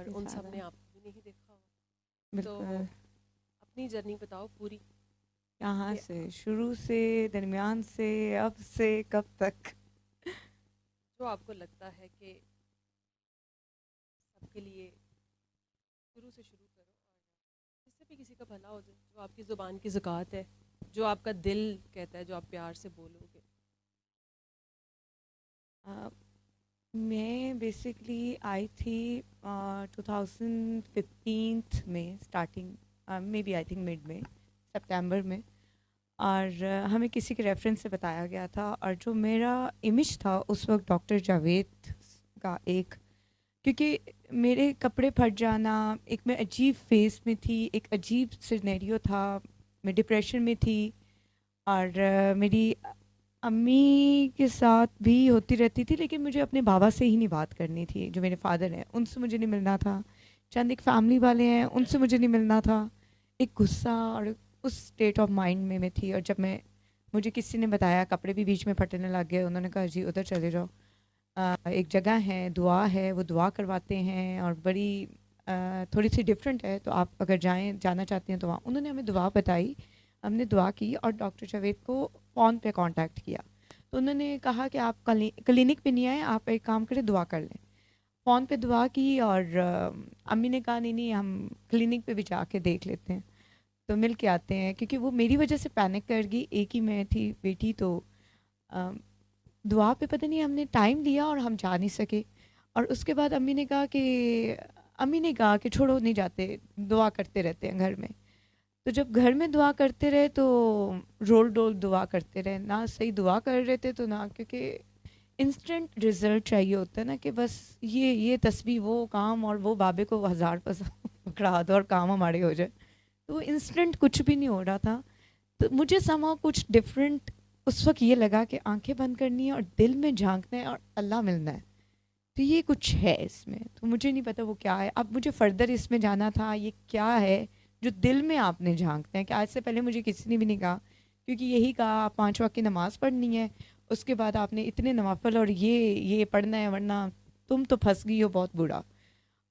और काफ़ी उन सब ज़्यादा। में आपने भी नहीं देखा होगा। तो बिल्कुल। अपनी जर्नी बताओ पूरी कहाँ कि से शुरू से, दरमियान से, अब से कब तक? जो आपको लगता है कि सबके लिए शुरू से शुरू करो और जिससे भी किसी का भला हो जाए, जो आपकी ज़ुबान की ज़ुकात है, जो आपका दिल कहता है, जो आप प्यार से बोलोगे। अ, मैं बेसिकली आई थी 2015 में starting, may be I think mid में, सितंबर में। और हमें किसी के रेफरेंस से बताया गया था, और जो मेरा इमेज था उस वक्त डॉक्टर जावेद का एक, क्योंकि मेरे कपड़े फट जाना, एक मैं अजीब फेस में थी, एक अजीब सिनेरियो था, मैं डिप्रेशन में थी। और मेरी अम्मी के साथ भी होती रहती थी, लेकिन मुझे अपने बाबा से ही नहीं बात करनी थी, जो मेरे फादर हैं उनसे मुझे नहीं मिलना था। चंद एक फैमिली वाले हैं उनसे मुझे नहीं मिलना था। एक गुस्सा और उस स्टेट ऑफ माइंड में मैं थी। और जब मैं मुझे किसी ने बताया, कपड़े भी बीच में फटने लग गए, उन्होंने कहा जी उधर चले जाओ, एक जगह है, दुआ है, वो दुआ करवाते हैं, और बड़ी थोड़ी सी डिफरेंट है, तो आप अगर जाना चाहते हैं तो वहाँ। उन्होंने हमें दुआ बताई, हमने दुआ की, और डॉक्टर जावेद को फ़ोन पे कांटेक्ट किया। तो उन्होंने कहा कि आप क्लिनिक पे नहीं आए, आप एक काम करें, दुआ कर लें। फ़ोन पे दुआ की, और अम्मी ने कहा नहीं नहीं, हम क्लिनिक पे भी जाके देख लेते हैं, तो मिल के आते हैं, क्योंकि वो मेरी वजह से पैनिक कर गई, एक ही मैं थी बेटी। तो दुआ पे पता नहीं हमने टाइम लिया और हम जा नहीं सके। और उसके बाद अम्मी ने कहा कि छोड़ो, नहीं जाते, दुआ करते रहते हैं घर में। तो जब घर में दुआ करते रहे तो रोल डोल दुआ करते रहे, ना सही दुआ कर रहे थे तो ना, क्योंकि इंस्टेंट रिजल्ट चाहिए होता है ना, कि बस ये तस्बीह वो काम, और वो बाबे को हज़ार पकड़ा दो और काम हमारे हो जाए। तो वो इंस्टेंट कुछ भी नहीं हो रहा था। तो मुझे समा कुछ डिफरेंट उस वक्त ये लगा कि आंखें बंद करनी है और दिल में झांकना है और अल्लाह मिलना है। तो ये कुछ है इसमें, तो मुझे नहीं पता वो क्या है। अब मुझे फर्दर इसमें जाना था, ये क्या है जो दिल में आपने झांकते हैं, कि आज से पहले मुझे किसी ने भी नहीं कहा, क्योंकि यही कहा आप 5 वक्त की नमाज़ पढ़नी है, उसके बाद आपने इतने नवाफल और ये पढ़ना है, वरना तुम तो फंस गई हो बहुत बुरा।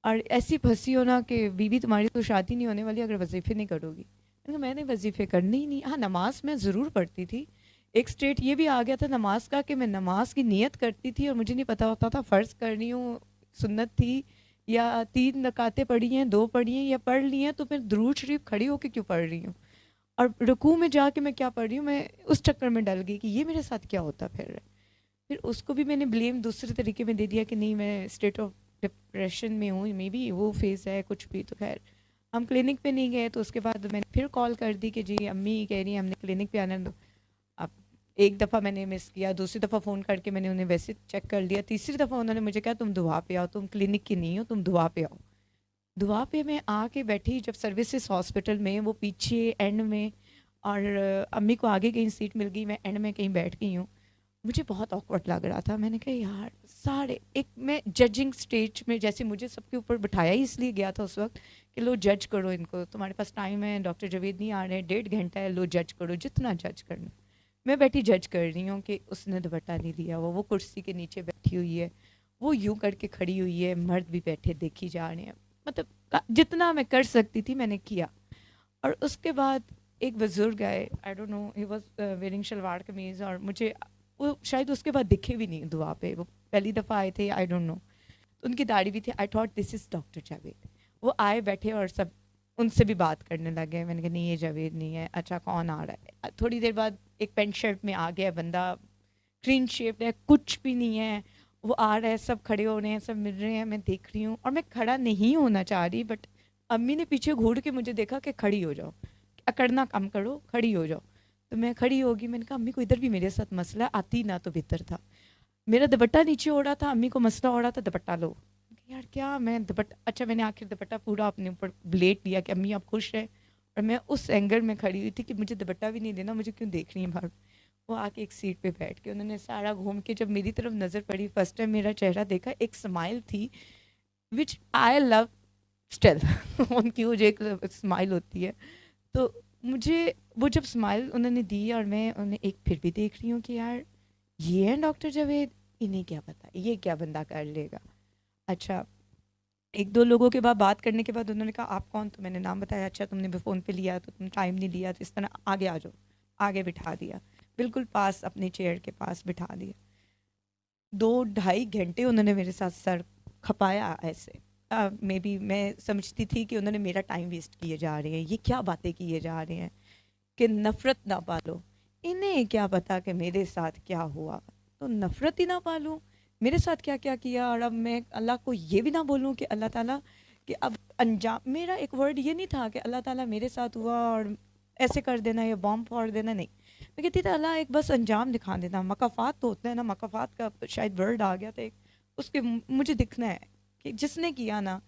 और ऐसी फंसी हो ना कि बीवी तुम्हारी तो शादी नहीं होने वाली अगर वजीफ़े नहीं करोगी। मैंने कहा मैंने वजीफ़े करने ही नहीं। हाँ, नमाज मैं ज़रूर पढ़ती थी। एक स्टेट ये भी आ गया था नमाज का, कि मैं नमाज की नियत करती थी और मुझे नहीं पता होता था फ़र्ज़ कर रही हूँ, सुन्नत थी, या 3 रकातें पढ़ी हैं, 2 पढ़ी हैं, या पढ़ ली हैं, तो फिर दुरूद शरीफ खड़ी होकर क्यों पढ़ रही हूँ, और रुकू में जाके मैं क्या पढ़ रही हूँ। मैं उस चक्कर में डल गई कि ये मेरे साथ क्या होता फिर उसको भी मैंने ब्लेम दूसरे तरीके में दे दिया कि नहीं, मैं स्टेट ऑफ डिप्रेशन में हूँ, मे बी वो फेज़ है कुछ भी। तो खैर हम क्लिनिक पे नहीं गए। तो उसके बाद मैंने फिर कॉल कर दी कि जी अम्मी कह रही हैं हमने क्लिनिक पे आना। तो अब एक दफ़ा मैंने मिस किया, दूसरी दफ़ा फ़ोन करके मैंने उन्हें वैसे चेक कर लिया, तीसरी दफ़ा उन्होंने मुझे कहा तुम दुआ पे आओ, तुम क्लिनिक की नहीं हो, तुम दुआ पे आओ। दुआ पे मैं आके बैठी, जब सर्विसेज हॉस्पिटल में, वो पीछे एंड में, और अम्मी को आगे कहीं सीट मिल गई, मैं एंड में कहीं बैठ गई हूँ। मुझे बहुत ऑकवर्ड लग रहा था। मैंने कहा यार सारे एक, मैं जजिंग स्टेज में, जैसे मुझे सबके ऊपर बिठाया ही इसलिए गया था उस वक्त कि लो जज करो इनको, तुम्हारे पास टाइम है, डॉक्टर जावेद नहीं आ रहे, 1.5 घंटा है, लो जज करो जितना जज करना। मैं बैठी जज कर रही हूँ कि उसने दुपट्टा नहीं लिया, वो कुर्सी के नीचे बैठी हुई है, वो यूं करके खड़ी हुई है, मर्द भी बैठे देखी जा रहे हैं। मतलब जितना मैं कर सकती थी मैंने किया। और उसके बाद एक बुजुर्ग आए, I don't know, he was wearing shalwar kameez, और मुझे वो शायद उसके बाद दिखे भी नहीं दुआ पे, वो पहली दफ़ा आए थे, आई डोंट नो। तो उनकी दाढ़ी भी थी, I thought this is doctor Javed. वो आए बैठे और सब उनसे भी बात करने लगे। मैंने कहा नहीं ये जावेद नहीं है। अच्छा कौन आ रहा है? थोड़ी देर बाद एक पेंट शर्ट में आ गया बंदा, क्लीन शेप्ड है, कुछ भी नहीं है। वो आ रहा है, सब खड़े हो रहे हैं, सब मिल रहे हैं, मैं देख रही हूँ, और मैं खड़ा नहीं होना चाह रही, बट अम्मी ने पीछे घूर के मुझे देखा कि खड़ी हो जाओ, अकड़ना कम करो, खड़ी हो जाओ। तो मैं खड़ी होगी। मैंने कहा अम्मी को इधर भी मेरे साथ मसला है, आती ना तो बेहतर था। मेरा दुपट्टा नीचे हो रहा था, अम्मी को मसला हो रहा था, दुपट्टा लो। यार क्या मैं दुपट्टा, अच्छा मैंने आखिर दुपट्टा पूरा अपने ऊपर ब्लेड लिया कि अम्मी आप खुश है। और मैं उस एंगल में खड़ी हुई थी कि मुझे दुपट्टा भी नहीं देना, मुझे क्यों देख रही है बाहर। वो आके एक सीट पे बैठ के उन्होंने सारा घूम के जब मेरी तरफ नज़र पड़ी, फर्स्ट टाइम मेरा चेहरा देखा, एक स्माइल थी विच आई लव स्टिल। उनकी वो जो एक स्माइल होती है, तो मुझे वो जब स्माइल उन्होंने दी, और मैं उन्हें एक फिर भी देख रही हूँ कि यार ये है डॉक्टर जावेद, इन्हें क्या पता ये क्या बंदा कर लेगा। अच्छा एक दो लोगों के बाद बात करने के बाद उन्होंने कहा आप कौन, तो मैंने नाम बताया, अच्छा तुमने भी फ़ोन पे लिया तो तुम टाइम नहीं लिया, तो इस तरह आगे आ जाओ, आगे बिठा दिया, बिल्कुल पास अपने चेयर के पास बिठा दिया। 2 ढाई घंटे उन्होंने मेरे साथ सर खपाया ऐसे। मे बी मैं समझती थी कि उन्होंने मेरा टाइम वेस्ट किए जा रहे हैं, ये क्या बातें किए जा रहे हैं कि नफ़रत ना पालो। इन्हें क्या पता कि मेरे साथ क्या हुआ, तो नफ़रत ही ना पालूं, मेरे साथ क्या क्या किया। और अब मैं अल्लाह को ये भी ना बोलूं कि अल्लाह ताला कि अब अंजाम, मेरा एक वर्ड ये नहीं था कि अल्लाह ताला मेरे साथ हुआ और ऐसे कर देना या बॉम्ब फोड़ देना, नहीं। मैं कहती थी अल्लाह एक बस अंजाम दिखा देना, मकाफात तो होते हैं ना, मकाफात का शायद वर्ड आ गया था एक, उसके मुझे दिखना है कि जिसने किया ना,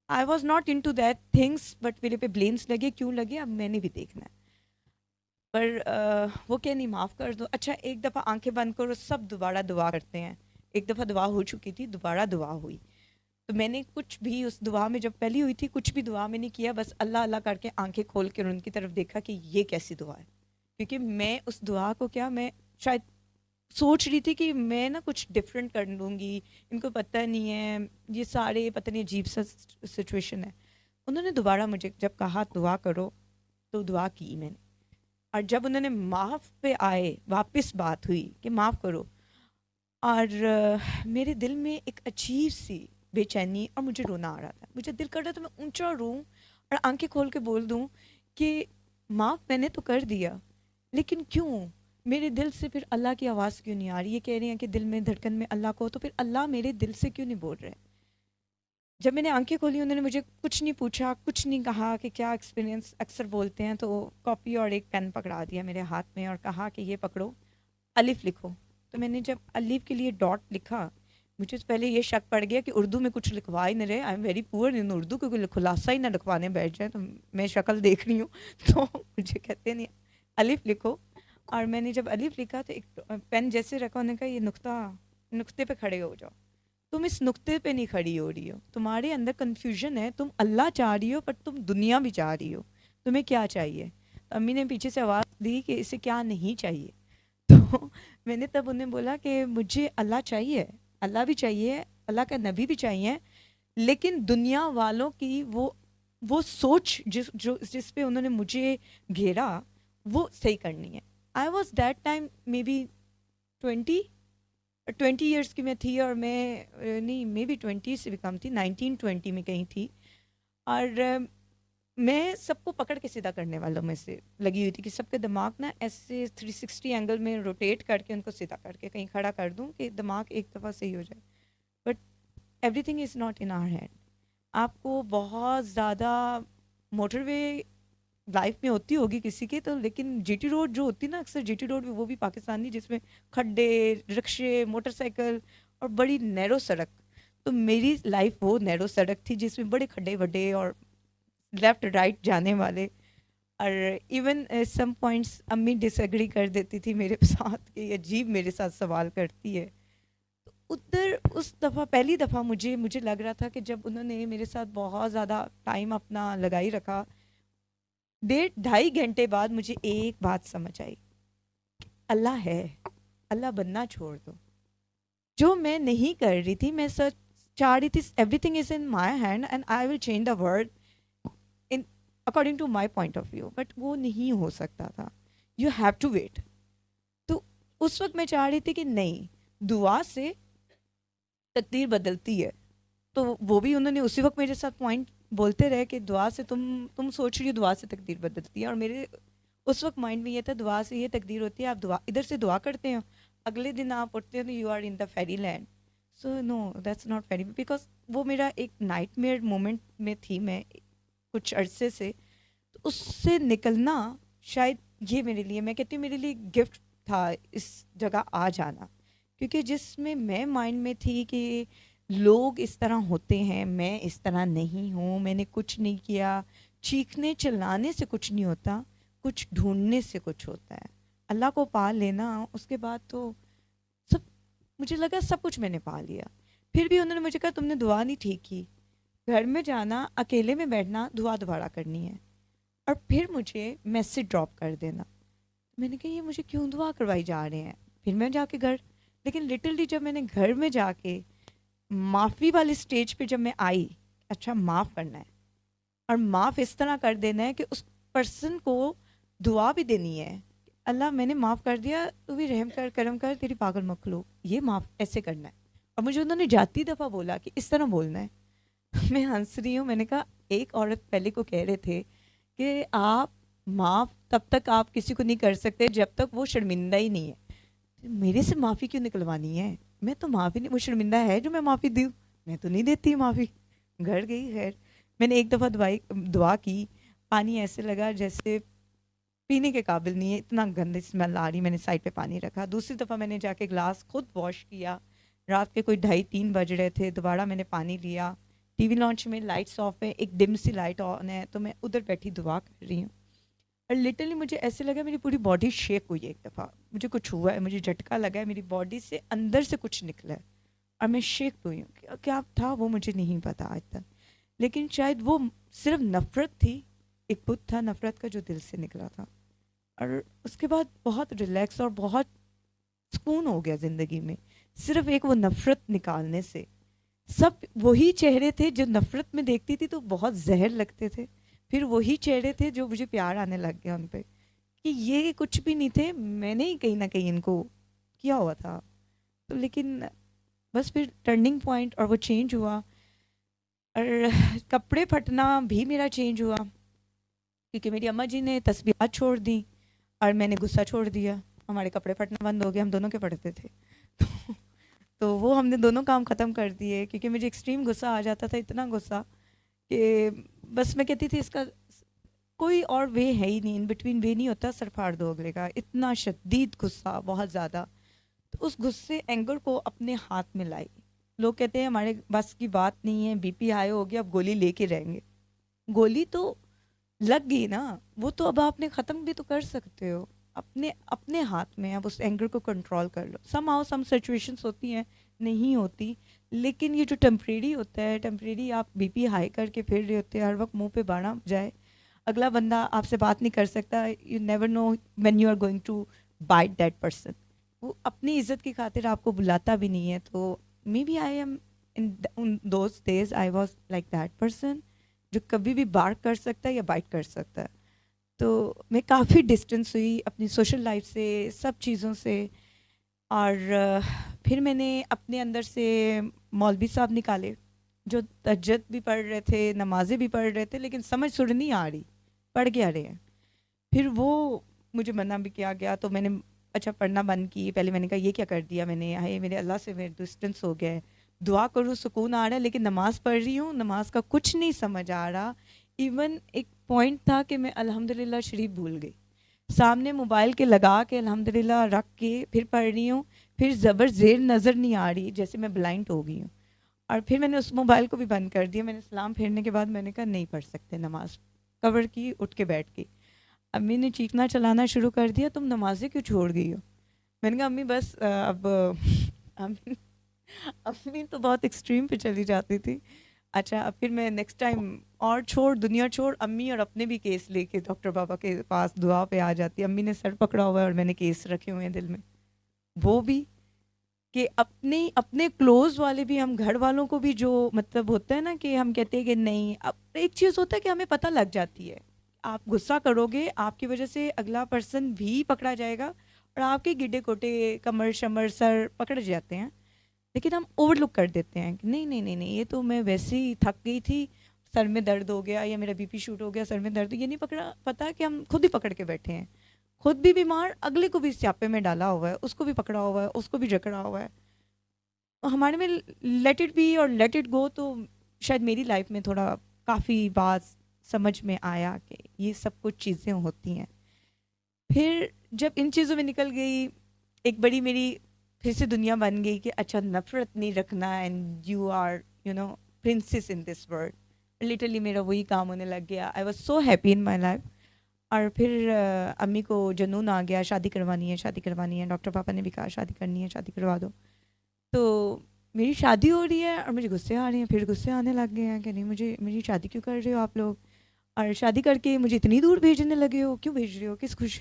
I was not in to that things, but मेरे पे ब्लेम्स लगे, क्यों लगे अब मैंने भी देखना है। पर वो क्या नहीं, माफ़ कर दो। अच्छा एक दफ़ा आंखें बंद करो, सब दोबारा दुआ करते हैं। एक दफ़ा दुआ हो चुकी थी, दोबारा दुआ हुई, तो मैंने कुछ भी उस दुआ में, जब पहली हुई थी कुछ भी दुआ में नहीं किया, बस अल्लाह अल्लाह करके आंखें खोल कर उनकी तरफ देखा कि ये कैसी दुआ है। क्योंकि मैं उस दुआ को क्या, मैं शायद सोच रही थी कि मैं ना कुछ डिफरेंट कर लूँगी, इनको पता नहीं है, ये सारे पता नहीं अजीब सा सिचुएशन है। उन्होंने दोबारा मुझे जब कहा दुआ करो, तो दुआ की मैंने। और जब उन्होंने माफ़ पे आए, वापस बात हुई कि माफ़ करो, और मेरे दिल में एक अजीब सी बेचैनी और मुझे रोना आ रहा था, मुझे दिल कर रहा था मैं ऊंचा रोऊं और आंखें खोल के बोल दूं कि माफ़ मैंने तो कर दिया, लेकिन क्यों मेरे दिल से फिर अल्लाह की आवाज़ क्यों नहीं आ रही। ये कह रहे हैं कि दिल में धड़कन में अल्लाह को, तो फिर अल्लाह मेरे दिल से क्यों नहीं बोल रहे। जब मैंने आंखें खोली उन्होंने मुझे कुछ नहीं पूछा, कुछ नहीं कहा कि क्या एक्सपीरियंस, अक्सर बोलते हैं, तो कॉपी और एक पेन पकड़ा दिया मेरे हाथ में और कहा कि ये पकड़ो, अलिफ लिखो। तो मैंने जब अलिफ के लिए डॉट लिखा, मुझे तो पहले ये शक पड़ गया कि उर्दू में कुछ लिखवा ही नहीं रहे, I am very poor in Urdu, क्योंकि खुलासा ही ना लिखवाने बैठ जाए, तो मैं शक्ल देख रही हूँ तो मुझे कहते नहीं अलिफ लिखो। और मैंने जब अलिफ लिखा तो एक पेन जैसे रखा, उन्होंने कहा ये नुक्ता, नुक्ते पे खड़े हो जाओ। तुम इस नुक्ते पे नहीं खड़ी हो रही हो, तुम्हारे अंदर कन्फ्यूजन है, तुम अल्लाह चाह रही हो पर तुम दुनिया भी चाह रही हो, तुम्हें क्या चाहिए। तो अम्मी ने पीछे से आवाज़ दी कि इसे क्या नहीं चाहिए। तो मैंने तब उन्हें बोला कि मुझे अल्लाह चाहिए, अल्लाह भी चाहिए, अल्लाह का नबी भी चाहिए, लेकिन दुनिया वालों की वो सोच जिस पे उन्होंने मुझे घेरा, वो सही करनी है। I was that time may be 20 years की मैं थी, और मैं नहीं मे बी 20 से भी कम थी, 19-20 में कहीं थी। और मैं सबको पकड़ के सीधा करने वालों में से लगी हुई थी कि सबके दिमाग ना ऐसे 360 एंगल में रोटेट करके उनको सीधा करके कहीं खड़ा कर दूं कि दिमाग एक दफ़ा सही हो जाए। But everything is not in our hand. आपको बहुत ज़्यादा मोटरवे लाइफ में होती होगी किसी की, तो लेकिन जीटी रोड जो होती ना, अक्सर जीटी रोड वो भी पाकिस्तानी, जिसमें खड्डे, रिक्शे, मोटरसाइकिल और बड़ी नैरो सड़क। तो मेरी लाइफ वो नैरो सड़क थी जिसमें बड़े खड्डे वड्डे और लेफ्ट राइट जाने वाले। और इवन सम पॉइंट्स अम्मी डिसएग्री कर देती थी मेरे साथ कि ये अजीब मेरे साथ सवाल करती है। तो उधर उस दफ़ा, पहली दफ़ा मुझे मुझे लग रहा था कि जब उन्होंने मेरे साथ बहुत ज़्यादा टाइम अपना लगाई रखा, 1.5 ढाई घंटे बाद मुझे एक बात समझ आई, अल्लाह है, अल्लाह बनना छोड़ दो। जो मैं नहीं कर रही थी, मैं सच चाह रही थी everything is in my hand and I will change the world in according to my point of view, but वो नहीं हो सकता था। You have to wait. तो उस वक्त मैं चाह रही थी कि नहीं, दुआ से तकदीर बदलती है। तो वो भी उन्होंने उसी वक्त मेरे साथ पॉइंट बोलते रहे कि दुआ से तुम सोच रही हो दुआ से तकदीर बदलती है, और मेरे उस वक्त माइंड में ये था दुआ से ये तकदीर होती है, आप दुआ इधर से दुआ करते हो, अगले दिन आप उठते हो तो you are in the fairy land. So no, that's not fairy, because वो मेरा एक नाइटमेयर मोमेंट में थी मैं कुछ अरसे से, तो उससे निकलना शायद ये मेरे लिए, मैं कहती हूँ मेरे लिए गिफ्ट था इस जगह आ जाना। क्योंकि जिसमें मैं माइंड में थी कि लोग इस तरह होते हैं, मैं इस तरह नहीं हूँ, मैंने कुछ नहीं किया, चीखने चिल्लाने से कुछ नहीं होता, कुछ ढूंढने से कुछ होता है। अल्लाह को पा लेना, उसके बाद तो सब, मुझे लगा सब कुछ मैंने पा लिया। फिर भी उन्होंने मुझे कहा तुमने दुआ नहीं ठीक की, घर में जाना, अकेले में बैठना, दुआ दोबारा करनी है, और फिर मुझे मैसेज ड्रॉप कर देना। मैंने कहा ये मुझे क्यों दुआ करवाई जा रहे हैं। फिर मैं जाके घर, लेकिन लिटरली जब मैंने घर में जाके माफ़ी वाली स्टेज पे जब मैं आई, अच्छा माफ़ करना है और माफ़ इस तरह कर देना है कि उस पर्सन को दुआ भी देनी है, अल्लाह मैंने माफ़ कर दिया, तू भी रहम कर, करम कर, तेरी पागल मखलूक, ये माफ़ ऐसे करना है। और मुझे उन्होंने जाती दफ़ा बोला कि इस तरह बोलना है। मैं हंस रही हूँ, मैंने कहा एक औरत पहले को कह रहे थे कि आप माफ़ तब तक आप किसी को नहीं कर सकते जब तक वो शर्मिंदा ही नहीं है। तो मेरे से माफ़ी क्यों निकलवानी है? मैं तो माफ़ी नहीं, वो शर्मिंदा है जो मैं माफ़ी दूँ? मैं तो नहीं देती माफ़ी। घर गई खैर, मैंने एक दफ़ा दुआ की, पानी ऐसे लगा जैसे पीने के काबिल नहीं है, इतना गंदी स्मेल आ रही, मैंने साइड पे पानी रखा। दूसरी दफ़ा मैंने जाके ग्लास खुद वॉश किया, रात के कोई 2:30-3 बज रहे थे, दोबारा मैंने पानी लिया, टीवी लॉन्च में लाइट्स ऑफ है, एक डिम सी लाइट ऑन है, तो मैं उधर बैठी दुआ कर रही हूँ और लिटरली मुझे ऐसे लगा मेरी पूरी बॉडी शेक हुई है। एक दफ़ा मुझे कुछ हुआ है, मुझे झटका लगा है, मेरी बॉडी से अंदर से कुछ निकला है और मैं शेक हुई हूँ। क्या था वो मुझे नहीं पता आज तक, लेकिन शायद वो सिर्फ नफ़रत थी, एक बुत था नफ़रत का जो दिल से निकला था। और उसके बाद बहुत रिलैक्स और बहुत सुकून हो गया ज़िंदगी में, सिर्फ एक वो नफ़रत निकालने से। सब वही चेहरे थे जो नफ़रत में देखती थी तो बहुत जहर लगते थे, फिर वही चेहरे थे जो मुझे प्यार आने लग गया उन पे, कि ये कुछ भी नहीं थे, मैंने ही कहीं ना कहीं इनको किया हुआ था। तो लेकिन बस फिर टर्निंग पॉइंट और वो चेंज हुआ और कपड़े फटना भी मेरा चेंज हुआ क्योंकि मेरी अम्मा जी ने तस्बीहात छोड़ दी और मैंने गुस्सा छोड़ दिया, हमारे कपड़े फटना बंद हो गए, हम दोनों के फटते थे। तो, तो वो हमने दोनों काम ख़त्म कर दिए क्योंकि मुझे एक्सट्रीम गुस्सा आ जाता था, इतना गुस्सा कि बस मैं कहती थी इसका कोई और वे है ही नहीं, इन बिटवीन वे नहीं होता, सर फाड़ दो अगले का, इतना शदीद गुस्सा, बहुत ज़्यादा। तो उस गुस्से एंगर को अपने हाथ में लाई। लोग कहते हैं हमारे बस की बात नहीं है, बीपी हाई हो गया, अब गोली लेके रहेंगे। गोली तो लग गई ना, वो तो अब आपने ख़त्म भी तो कर सकते हो, अपने अपने हाथ में। अब उस एंगर को कंट्रोल कर लो। सम हाउ सम सिचुएशंस होती हैं, नहीं होती, लेकिन ये जो टेम्परेरी होता है, टेम्परेरी आप बीपी हाई करके फिर रहे होते हैं, हर वक्त मुंह पे बाणा जाए, अगला बंदा आपसे बात नहीं कर सकता, you never know when you are going to bite that person. वो अपनी इज्जत की खातिर आपको बुलाता भी नहीं है। तो may be I am in those days I was like that person जो कभी भी बार्क कर सकता है या बाइट कर सकता है। तो मैं काफ़ी डिस्टेंस हुई अपनी सोशल लाइफ से, सब चीज़ों से। और फिर मैंने अपने अंदर से मौलवी साहब निकाले जो तहज्जुद भी पढ़ रहे थे, नमाज़ें भी पढ़ रहे थे, लेकिन समझ सुर नहीं आ रही, पढ़ क्या रहे हैं। फिर वो मुझे मना भी किया गया तो मैंने अच्छा पढ़ना बंद की। पहले मैंने कहा ये क्या कर दिया मैंने, हाय मेरे अल्लाह से मेरे डिस्टेंस हो गया है, दुआ करूँ सुकून आ रहा है, लेकिन नमाज़ पढ़ रही हूँ, नमाज का कुछ नहीं समझ आ रहा। इवन एक पॉइंट था कि मैं अल्हम्दुलिल्लाह शरीफ भूल गई, सामने मोबाइल के लगा के अल्हम्दुलिल्लाह रख के फिर पढ़ रही हूँ, फिर ज़बर ज़ेर नज़र नहीं आ रही, जैसे मैं ब्लाइंड हो गई हूँ। और फिर मैंने उस मोबाइल को भी बंद कर दिया। मैंने सलाम फेरने के बाद मैंने कहा नहीं पढ़ सकते नमाज, कवर की, उठ के बैठ गई। अम्मी ने चीखना चलाना शुरू कर दिया, तुम नमाजें क्यों छोड़ गई हो? मैंने कहा अम्मी बस अब अम्मी अम्मी तो बहुत एक्सट्रीम पे चली जाती थी। अच्छा अब फिर मैं नेक्स्ट टाइम और छोड़, दुनिया छोड़, अम्मी और अपने भी केस लेके डॉक्टर बाबा के पास दुआ पे आ जाती। अम्मी ने सर पकड़ा हुआ है और मैंने केस रखे हुए हैं दिल में, वो भी कि अपने अपने क्लोज वाले भी, हम घर वालों को भी जो मतलब होता है ना कि हम कहते हैं कि नहीं, अब एक चीज़ होता है कि हमें पता लग जाती है, आप गुस्सा करोगे आपकी वजह से अगला पर्सन भी पकड़ा जाएगा और आपके गिड्डे कोटे कमर शमर सर पकड़ जाते हैं, लेकिन हम ओवरलुक कर देते हैं कि नहीं नहीं नहीं नहीं, ये तो मैं वैसे ही थक गई थी, सर में दर्द हो गया या मेरा बीपी शूट हो गया, सर में दर्द, ये नहीं पकड़ा पता कि हम खुद ही पकड़ के बैठे हैं, खुद भी बीमार, अगले को भी स्यापे में डाला हुआ है, उसको भी पकड़ा हुआ है, उसको भी जकड़ा हुआ है। तो हमारे में लेट इट बी और लेट इट गो। तो शायद मेरी लाइफ में थोड़ा काफ़ी बात समझ में आया कि ये सब कुछ चीज़ें होती हैं। फिर जब इन चीज़ों में निकल गई, एक बड़ी मेरी फिर से दुनिया बन गई कि अच्छा नफरत नहीं रखना and you are you know princess in this world. Literally मेरा वही काम होने लग गया। I was so happy in my life. और फिर अम्मी को जुनून आ गया, शादी करवानी है, शादी करवानी है, डॉक्टर पापा ने भी कहा शादी करनी है, शादी करवा दो। तो मेरी शादी हो रही है और मुझे गुस्से आ रहे हैं, फिर गुस्से आने लग गए हैं कि नहीं मुझे, मेरी शादी क्यों कर रहे हो आप लोग, और शादी करके मुझे इतनी दूर भेजने लगे हो, क्यों भेज रहे हो, किस खुश।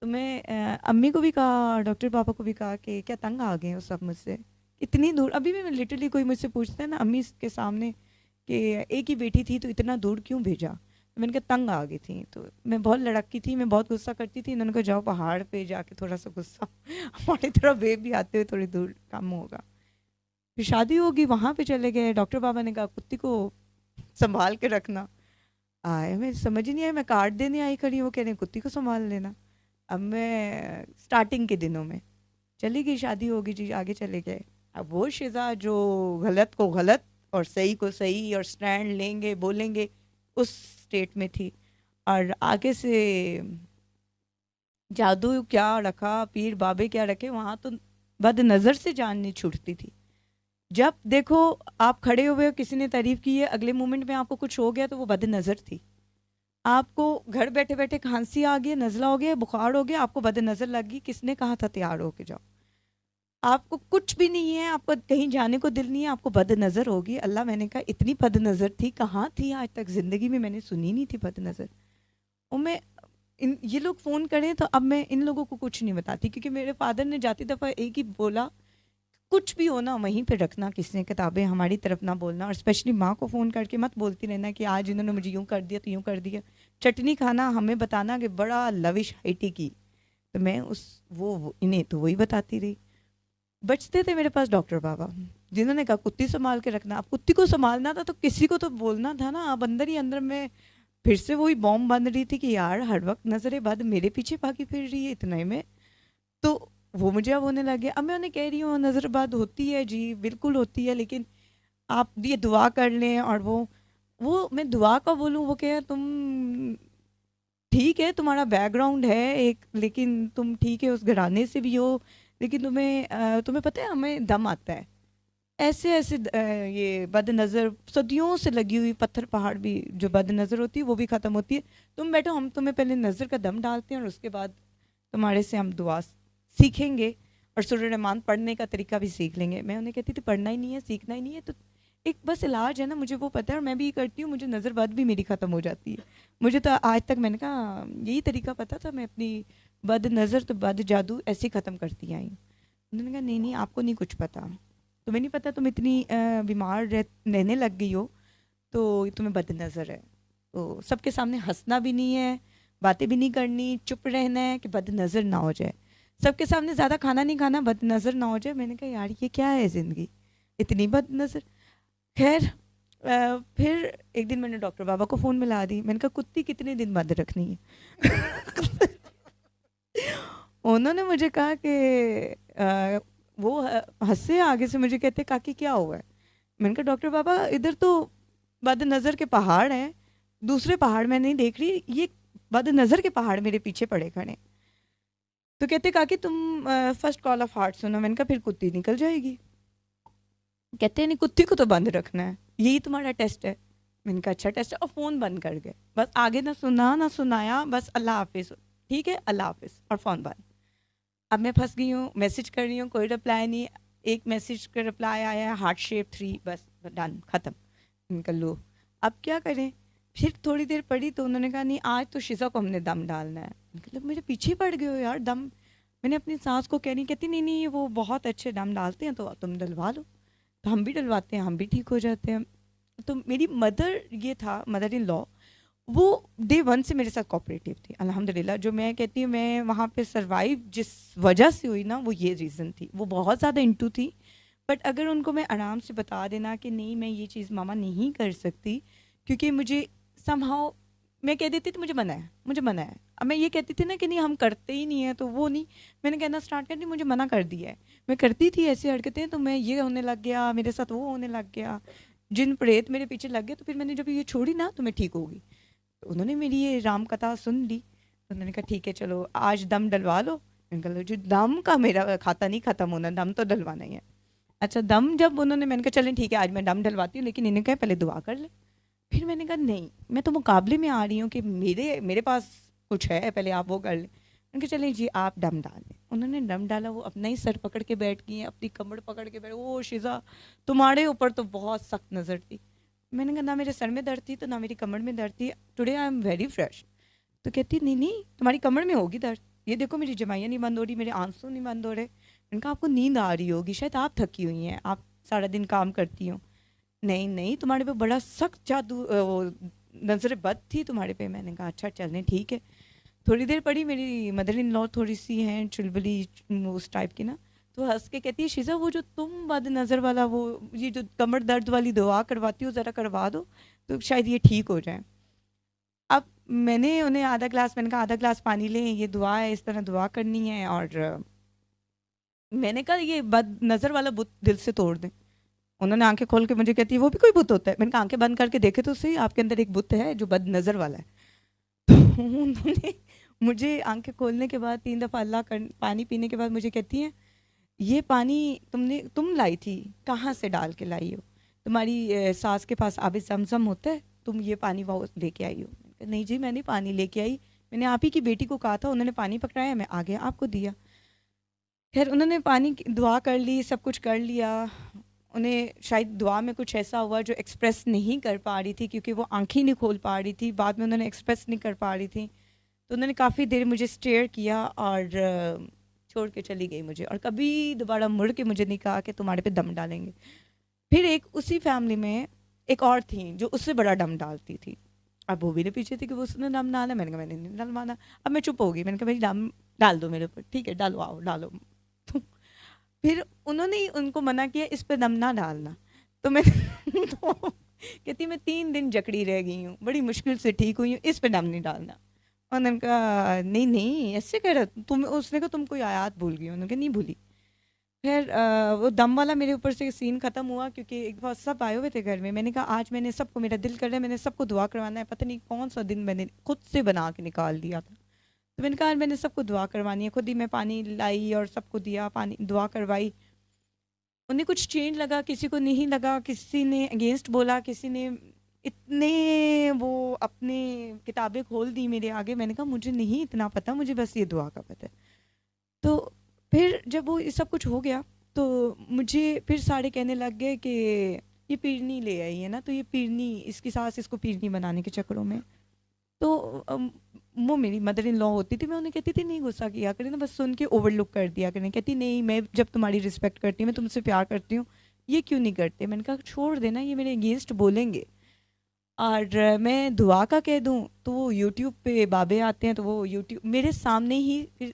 तो मैं अम्मी को भी कहा, डॉक्टर पापा को भी कहा कि क्या तंग आ गए हो सब मुझसे, इतनी दूर। अभी भी मैं लिटरली, कोई मुझसे पूछता है ना अम्मी के सामने कि एक ही बेटी थी तो इतना दूर क्यों भेजा, तो मैंने कहा तंग आ गई थी, तो मैं बहुत लड़की थी, मैं बहुत गुस्सा करती थी, इन्होंने कहा जाओ पहाड़ पे जाके थोड़ा सा गुस्सा हमारी तरफ वेव भी आते हुए थोड़ी दूर कम होगा। फिर शादी होगी, वहाँ पे चले गए, डॉक्टर बाबा ने कहा कुत्ती को संभाल के रखना। आए, मैं समझ ही नहीं आई, मैं कार्ड देने आई खड़ी, वो कह रहे हैं कुत्ती को संभाल लेना। अब मैं स्टार्टिंग के दिनों में चली गई, शादी होगी जी, आगे चले गए। अब वो शिजा जो गलत को गलत और सही को सही और स्टैंड लेंगे बोलेंगे उस स्टेट में थी। और आगे से जादू क्या रखा, पीर बाबे क्या रखे, वहां तो बद नज़र से जान नहीं छूटती थी। जब देखो आप खड़े हुए हो, किसी ने तारीफ की है, अगले मोमेंट में आपको कुछ हो गया तो वो बद नज़र थी। आपको घर बैठे बैठे खांसी आ गई, नज़ला हो गया, बुखार हो गया, आपको बद नज़र लग गई, किसने कहा था तैयार होके जाओ। आपको कुछ भी नहीं है, आपको कहीं जाने को दिल नहीं है, आपको बद नज़र होगी। अल्लाह, मैंने कहा इतनी बद नज़र थी, कहाँ थी आज तक ज़िंदगी में, मैंने सुनी नहीं थी बद नज़र। और मैं ये लोग फ़ोन करें तो अब मैं इन लोगों को कुछ नहीं बताती, क्योंकि मेरे फादर ने जाती दफ़ा एक ही बोला, कुछ भी हो ना वहीं पे रखना, किसी ने किताबें हमारी तरफ ना बोलना, और स्पेशली माँ को फ़ोन करके मत बोलती रहना कि आज इन्होंने मुझे यूँ कर दिया तो यूँ कर दिया। चटनी खाना हमें बताना कि बड़ा लविश हाइटी की, तो मैं वो इन्हें तो वही बताती रही। बचते थे मेरे पास डॉक्टर बाबा, जिन्होंने कहा कुत्ती संभाल के रखना। अब कुत्ती को संभालना था तो किसी को तो बोलना था ना। अब अंदर ही अंदर में फिर से वही बॉम्ब बन रही थी कि यार हर वक्त नजरे बद मेरे पीछे भागी फिर रही है इतना ही में। तो वो मुझे अब होने लगे। अब मैं उन्हें कह रही हूँ नजरबाद होती है जी, बिल्कुल होती है, लेकिन आप ये दुआ कर लें। और वो मैं दुआ का बोलूँ, वो कहे तुम ठीक है, तुम्हारा बैकग्राउंड है एक, लेकिन तुम ठीक है उस घराने से भी हो, लेकिन तुम्हें पता है हमें दम आता है। ऐसे ऐसे ये बद नज़र सदियों से लगी हुई पत्थर पहाड़ भी जो बद नज़र होती है वो भी ख़त्म होती है। तुम बैठो, हम तुम्हें पहले नज़र का दम डालते हैं और उसके बाद तुम्हारे से हम दुआ सीखेंगे और सूरह रहमान पढ़ने का तरीका भी सीख लेंगे। मैं उन्हें कहती थी पढ़ना ही नहीं है, सीखना ही नहीं है, तो एक बस इलाज है ना, मुझे वो पता है और मैं भी ये करती हूँ, मुझे नज़र बद भी मेरी ख़त्म हो जाती है। मुझे तो आज तक मैंने कहा यही तरीका पता था, मैं अपनी बद नज़र तो बद जादू ऐसे ही ख़त्म करती आई। उन्होंने कहा नहीं नहीं, आपको नहीं कुछ पता, तुम्हें नहीं पता, तुम इतनी बीमार रहने लग गई हो तो तुम्हें बद नज़र है। तो सबके सामने हंसना भी नहीं है, बातें भी नहीं करनी, चुप रहना है कि बद नज़र ना हो जाए। सबके सामने ज़्यादा खाना नहीं खाना, बद नज़र ना हो जाए। मैंने कहा यार ये क्या है ज़िंदगी, इतनी बद नज़र। खैर फिर एक दिन मैंने डॉक्टर बाबा को फ़ोन मिला दी। मैंने कहा कुत्ती कितने दिन बंद रखनी है उन्होंने मुझे कहा कि वो हंसे, आगे से मुझे कहते काकी क्या हुआ है। मैंने कहा डॉक्टर बाबा इधर तो बद नज़र के पहाड़ हैं, दूसरे पहाड़ मैं नहीं देख रही, ये बद नज़र के पहाड़ मेरे पीछे पड़े खड़े। तो कहते काकी तुम फर्स्ट कॉल ऑफ हार्ट सुनो। मैंने कहा फिर कुत्ती निकल जाएगी। कहते नहीं, कुत्ती को तो बंद रखना है, यही तुम्हारा टेस्ट है। मैंने कहा अच्छा टेस्ट है, और फ़ोन बंद कर गए। बस आगे ना सुना ना सुनाया, बस अल्लाह हाफिज़, ठीक है अल्लाह हाफिज़, और फ़ोन बंद। अब मैं फंस गई हूँ, मैसेज कर रही हूँ, कोई रिप्लाई नहीं। एक मैसेज का रिप्लाई आया है हार्ट शेप 3, बस डन ख़त्म। निकल लो, अब क्या करें। फिर थोड़ी देर पड़ी तो उन्होंने कहा नहीं आज तो शिजा को हमने दम डालना है। मतलब मेरे पीछे पड़ गए हो यार दम। मैंने अपनी सास को कह रही, कहती नहीं नहीं वो बहुत अच्छे दम डालते हैं तो तुम डलवा लो। तो हम भी डलवाते हैं, हम भी ठीक हो जाते हैं। तो मेरी मदर, ये था मदर इन लॉ, वो डे वन से मेरे साथ कोऑपरेटिव थी अल्हम्दुलिल्लाह। जो मैं कहती हूँ मैं वहाँ पे सरवाइव जिस वजह से हुई ना, वो ये रीज़न थी। वो बहुत ज़्यादा इंटू थी, बट अगर उनको मैं आराम से बता देना कि नहीं मैं ये चीज़ मामा नहीं कर सकती, क्योंकि मुझे समहाउ मैं कह देती थी मुझे मना है, मुझे मना है। अब मैं ये कहती थी ना कि नहीं हम करते ही नहीं है, तो वो नहीं, मैंने कहना स्टार्ट कर दी मुझे मना कर दिया है। मैं करती थी ऐसी हरकतें, तो मैं ये होने लग गया, मेरे साथ वो होने लग गया, जिन प्रेत मेरे पीछे लग गए। तो फिर मैंने जब ये छोड़ी ना तो मैं ठीक होगी। तो उन्होंने मेरी ये राम कथा सुन ली, तो उन्होंने कहा ठीक है चलो आज दम डलवा लो। मैंने कहा लो जी, दम का मेरा खाता नहीं ख़त्म होना, दम तो डलवाना ही है। अच्छा दम जब उन्होंने, मैंने कहा चलें ठीक है आज मैं दम डलवाती हूँ, लेकिन इन्हें कहा पहले दुआ कर ले। फिर मैंने कहा नहीं, मैं तो मुकाबले में आ रही हूँ कि मेरे पास कुछ है, पहले आप वो कर लें। मैंने कहा चलें जी आप दम डाल लें। उन्होंने दम डाला, वो अपना ही सर पकड़ के बैठ गई हैं, अपनी कमर पकड़ के बैठ, ओ शिजा तुम्हारे ऊपर तो बहुत सख्त नज़र थी। मैंने कहा ना मेरे सर में दर्द थी तो ना मेरी कमर में दर्द थी, today I am very fresh. तो कहती नहीं नहीं तुम्हारी कमर में होगी दर्द, ये देखो मेरी जमाइयाँ नहीं बंद हो रही, मेरे आंसू नहीं बंद हो रहे। मैंने कहा आपको नींद आ रही होगी, शायद आप थकी हुई हैं, आप सारा दिन काम करती हो। नहीं नहीं, तुम्हारे पे बड़ा सख्त जादू वो नज़र बद थी तुम्हारे पे। मैंने कहा अच्छा चलें ठीक है। थोड़ी देर पड़ी, मेरी मदर इन लॉ थोड़ी सी हैं चुलबुली उस टाइप की ना, तो हंस के कहती है शीज़ा वो जो तुम बद नज़र वाला वो ये जो कमर दर्द वाली दवा करवाती हो ज़रा करवा दो तो शायद ये ठीक हो जाए। अब मैंने उन्हें आधा ग्लास, मैंने कहा आधा ग्लास पानी लें, ये दुआ है, इस तरह दुआ करनी है। और मैंने कहा ये बद नज़र वाला बुत दिल से तोड़ दें। उन्होंने आंखें खोल के मुझे कहती है वो भी कोई बुत होता है? मैंने कहा आंखें बंद करके देखे तो सही, आपके अंदर एक बुत है जो बद नज़र वाला है। तो उन्होंने मुझे आंखें खोलने के बाद 3 दफ़ा अल्लाह कर पानी पीने के बाद मुझे कहती हैं ये पानी तुम लाई थी, कहाँ से डाल के लाई हो? तुम्हारी सास के पास आबे ज़मज़म होता है, तुम ये पानी वो लेके आई हो? मैंने कहा नहीं जी मैंने पानी लेके आई, मैंने आप ही की बेटी को कहा था, उन्होंने पानी पकड़ाया, मैं आ गया आपको दिया। खैर उन्होंने पानी की दुआ कर ली, सब कुछ कर लिया। उन्हें शायद दुआ में कुछ ऐसा हुआ जो एक्सप्रेस नहीं कर पा रही थी, क्योंकि वो आंखें नहीं खोल पा रही थी, बाद में उन्होंने एक्सप्रेस नहीं कर पा रही थी। तो उन्होंने काफ़ी देर मुझे स्टेयर किया और छोड़ के चली गई मुझे, और कभी दोबारा मुड़ के मुझे नहीं कहा कि तुम्हारे पे दम डालेंगे। फिर एक उसी फैमिली में एक और थी जो उससे बड़ा दम डालती थी। अब वो मेरे पीछे थी कि वो उसने दम डाला, मैंने कहा मैंने नहीं डलवाना। अब मैं चुप हो गई, मैंने कहा भाई दम डाल दो मेरे ऊपर, ठीक है डालो, आओ डालो। तो फिर उन्होंने ही उनको मना किया इस पे दम ना डालना। तो मैं तो कहती मैं 3 दिन जकड़ी रह गई हूँ, बड़ी मुश्किल से ठीक हुई हूँ, इस पे दम नहीं डालना। और उन्होंने कहा नहीं नहीं ऐसे कह रहा तुम, उसने कहा तुम कोई आयत भूल गई हो? उन्होंने कहा नहीं भूली। फिर वो दम वाला मेरे ऊपर से सीन ख़त्म हुआ, क्योंकि एक बार सब आए हुए थे घर में। मैंने कहा आज मैंने सबको, मेरा दिल कर रहा है मैंने सबको दुआ करवाना है, पता नहीं कौन सा दिन मैंने खुद से बना के निकाल दिया था। तो मैंने कहा आज मैंने सबको दुआ करवानी है, खुद ही मैं पानी लाई और सबको दिया, पानी दुआ करवाई। उन्हें कुछ चेंज लगा, किसी को नहीं लगा, किसी ने अगेंस्ट बोला, किसी ने इतने वो अपने किताबें खोल दी मेरे आगे। मैंने कहा मुझे नहीं इतना पता, मुझे बस ये दुआ का पता है। तो फिर जब वो ये सब कुछ हो गया तो मुझे फिर सारे कहने लग गए कि ये पीरनी ले आई है ना, तो ये पीरनी, इसकी सास इसको पीरनी बनाने के चक्करों में। तो वो मेरी मदर इन लॉ होती थी, मैं उन्हें कहती थी नहीं गुस्सा किया करें ना, बस सुन के ओवरलुक कर दिया करें। कहती नहीं मैं जब तुम्हारी रिस्पेक्ट करती हूँ, मैं तुमसे प्यार करती हूँ, ये क्यों नहीं करते? मैंने कहा छोड़ देना, ये मेरे अगेंस्ट बोलेंगे। और मैं दुआ का कह दूँ तो वो यूट्यूब पे बाबे आते हैं, तो वो यूट्यूब मेरे सामने ही फिर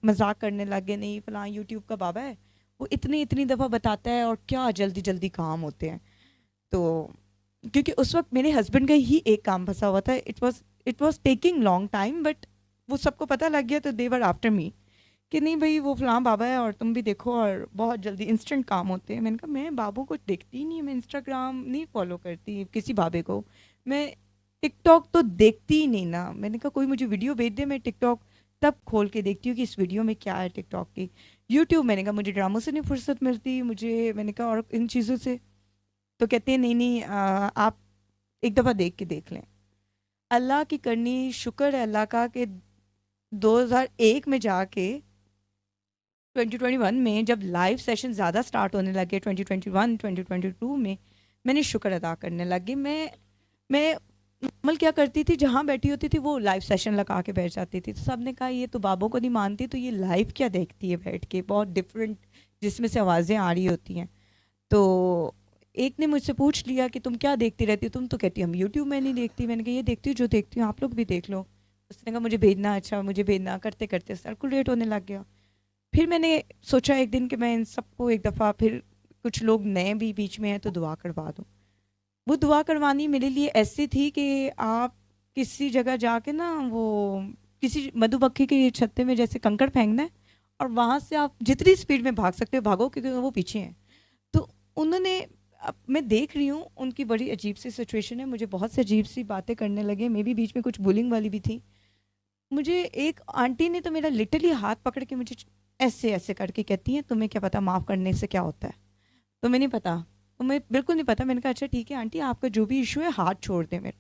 मजाक करने लग गए, नहीं फलां यूट्यूब का बाबा है, वो इतनी इतनी दफ़ा बताता है और क्या जल्दी जल्दी काम होते हैं। तो क्योंकि उस वक्त मेरे हस्बैंड का ही एक काम फंसा हुआ था, it was taking long time, but वो सबको पता लग गया, तो देवर आफ्टर मी कि नहीं भाई वो फलां बाबा है और तुम भी देखो और बहुत जल्दी इंस्टेंट काम होते हैं। मैंने कहा मैं बाबू को देखती ही नहीं, मैं इंस्टाग्राम नहीं फॉलो करती किसी बाबे को, मैं टिकटॉक तो देखती ही नहीं ना। मैंने कहा कोई मुझे वीडियो भेज दे, मैं टिकटॉक तब खोल के देखती हूँ कि इस वीडियो में क्या है टिकटॉक की। यूट्यूब मैंने कहा मुझे ड्रामों से नहीं फुर्सत मिलती मुझे, मैंने कहा और इन चीज़ों से। तो कहते हैं नहीं नहीं आप एक दफ़ा देख के देख लें। अल्लाह की करनी शुक्र है अल्लाह का कि 2001 में जाके 2021 में जब लाइव सेशन ज़्यादा स्टार्ट होने लगे, 2021 2022 में मैंने शुक्र अदा करने लगी। मैं नॉर्मल क्या करती थी, जहाँ बैठी होती थी वो लाइव सेशन लगा के बैठ जाती थी। तो सब ने कहा ये तो बाबों को नहीं मानती, तो ये लाइव क्या देखती है बैठ के, बहुत डिफरेंट जिसमें से आवाज़ें आ रही होती हैं। तो एक ने मुझसे पूछ लिया कि तुम क्या देखती रहती हो? तुम तो कहती हम यूट्यूब में नहीं देखती। मैंने कहा ये देखती हूँ जो देखती हूँ, आप लोग भी देख लो। उसने कहा मुझे भेजना, अच्छा मुझे भेजना। करते करते सर्कुलेट होने लग गया। फिर मैंने सोचा एक दिन कि मैं इन सबको एक दफ़ा, फिर कुछ लोग नए भी बीच में हैं तो दुआ करवा दूँ। वो दुआ करवानी मेरे लिए ऐसी थी कि आप किसी जगह जाके ना, वो किसी मधुमक्खी के छत्ते में जैसे कंकड़ फेंकना है और वहाँ से आप जितनी स्पीड में भाग सकते हो भागो, क्योंकि वो पीछे हैं। तो उन्होंने, अब मैं देख रही हूँ उनकी बड़ी अजीब सी सिचुएशन है, मुझे बहुत सी अजीब सी बातें करने लगे, मे भी बीच में कुछ बुलिंग वाली भी थी। मुझे एक आंटी ने तो मेरा लिटरली हाथ पकड़ के मुझे ऐसे ऐसे करके कहती हैं तुम्हें क्या पता माफ़ करने से क्या होता है? तुम्हें नहीं पता? तुम्हें बिल्कुल नहीं पता? मैंने कहा अच्छा ठीक है आंटी, आपका जो भी इशू है हाथ छोड़ दें मेरा।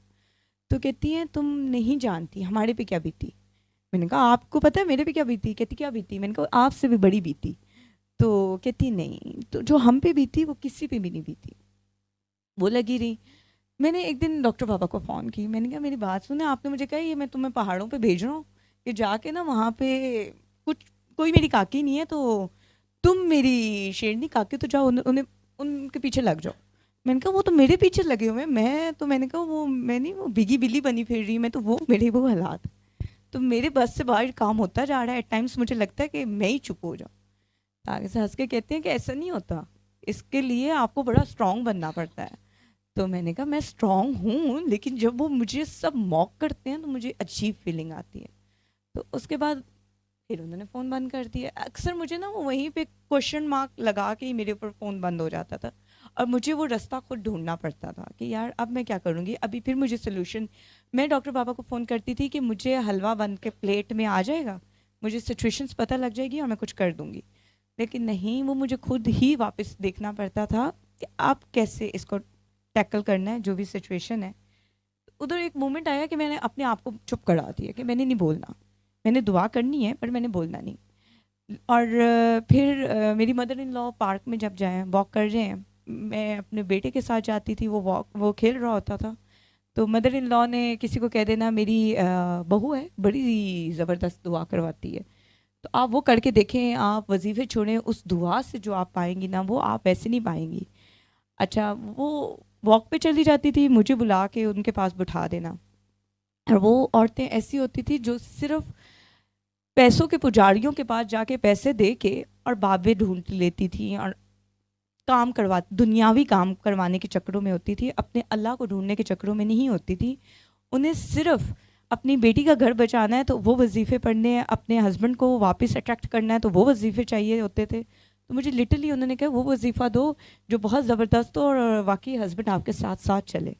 तो कहती हैं तुम नहीं जानती हमारे पे क्या बीती। मैंने कहा आपको पता है मेरे पे क्या बीती? कहती क्या बीती? मैंने कहा आपसे भी बड़ी बीती। तो कहती नहीं, तो जो हम पे बीती वो किसी पे भी नहीं बीती। वो लगी रही। मैंने एक दिन डॉक्टर बाबा को फ़ोन की, मैंने कहा मेरी बात सुने, आपने मुझे कहा ये मैं तुम्हें पहाड़ों पे भेज रहा हूँ कि जाके ना वहाँ पे कुछ, कोई मेरी काकी नहीं है तो तुम मेरी शेरनी काके तो जाओ, उन्हें उनके पीछे लग जाओ। मैंने कहा वो तो मेरे पीछे लगे हुए हैं, मैंने कहा वो मैं नहीं वो बिगी बिल्ली बनी फिर रही, मैं तो वो मेरे वो हालात, तो मेरे बस से बाहर काम होता जा रहा है। एट टाइम्स मुझे लगता है कि मैं ही चुप हो जाऊँ। आगे से हंस के कहते हैं कि ऐसा नहीं होता, इसके लिए आपको बड़ा स्ट्रांग बनना पड़ता है। तो मैंने कहा मैं स्ट्रांग हूँ, लेकिन जब वो मुझे सब मॉक करते हैं तो मुझे अजीब फीलिंग आती है। तो उसके बाद फिर उन्होंने फ़ोन बंद कर दिया। अक्सर मुझे ना वो वहीं पे क्वेश्चन मार्क लगा के ही मेरे ऊपर फ़ोन बंद हो जाता था, और मुझे वो रास्ता खुद ढूंढना पड़ता था कि यार अब मैं क्या करूँगी। अभी फिर मुझे सोल्यूशन, मैं डॉक्टर बाबा को फ़ोन करती थी कि मुझे हलवा बन के प्लेट में आ जाएगा, मुझे सिचुएशंस पता लग जाएगी और मैं कुछ कर दूँगी। लेकिन नहीं, वो मुझे खुद ही वापस देखना पड़ता था कि आप कैसे इसको टैकल करना है, जो भी सिचुएशन है। उधर एक मोमेंट आया कि मैंने अपने आप को चुप करा दिया कि मैंने नहीं बोलना, मैंने दुआ करनी है पर मैंने बोलना नहीं। और फिर मेरी मदर इन लॉ पार्क में जब जाए वॉक कर रहे हैं, मैं अपने बेटे के साथ जाती थी, वो खेल रहा होता था, तो मदर इन लॉ ने किसी को कह देना मेरी बहू है बड़ी ज़बरदस्त दुआ करवाती है, तो आप वो करके देखें, आप वजीफे छोड़ें, उस दुआ से जो आप पाएंगी ना वो आप ऐसे नहीं पाएंगी। अच्छा, वो वॉक पे चली जाती थी, मुझे बुला के उनके पास बिठा देना, और वो औरतें ऐसी होती थी जो सिर्फ पैसों के पुजारियों के पास जाके पैसे दे के और बाबे ढूंढ लेती थी, और काम करवा दुनियावी काम करवाने के चक्करों में होती थी, अपने अल्लाह को ढूंढने के चक्करों में नहीं होती थी। उन्हें सिर्फ अपनी बेटी का घर बचाना है तो वो वजीफ़े पढ़ने हैं, अपने हस्बैंड को वापस अट्रैक्ट करना है तो वो वजीफ़े चाहिए होते थे। तो मुझे लिटरली उन्होंने कहा वो वजीफ़ा दो जो बहुत ज़बरदस्त हो और वाकई हस्बैंड आपके साथ साथ चले।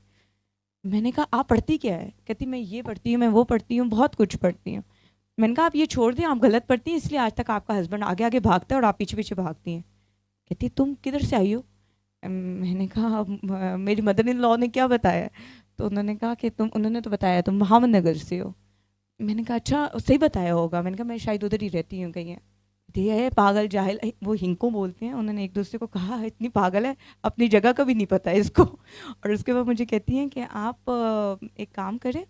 मैंने कहा आप पढ़ती क्या है? कहती मैं ये पढ़ती हूँ, मैं वो पढ़ती हूँ, बहुत कुछ पढ़ती हूँ। मैंने कहा आप ये छोड़ दें, आप गलत पढ़ती हैं इसलिए आज तक आपका हस्बैंड आगे आगे भागता है और आप पीछे पीछे भागती हैं। कहती तुम किधर से आई हो? मैंने कहा मेरी मदर इन लॉ ने क्या बताया? तो उन्होंने कहा कि उन्होंने तो बताया तुम मोहम्मद नगर से हो। मैंने कहा अच्छा सही बताया होगा। मैंने कहा मैं शायद उधर ही रहती हूँ कहीं। ये है पागल जाहिल, वो हिंको बोलते हैं, उन्होंने एक दूसरे को कहा है इतनी पागल है अपनी जगह का भी नहीं पता है इसको। और उसके बाद मुझे कहती हैं कि आप एक काम करें,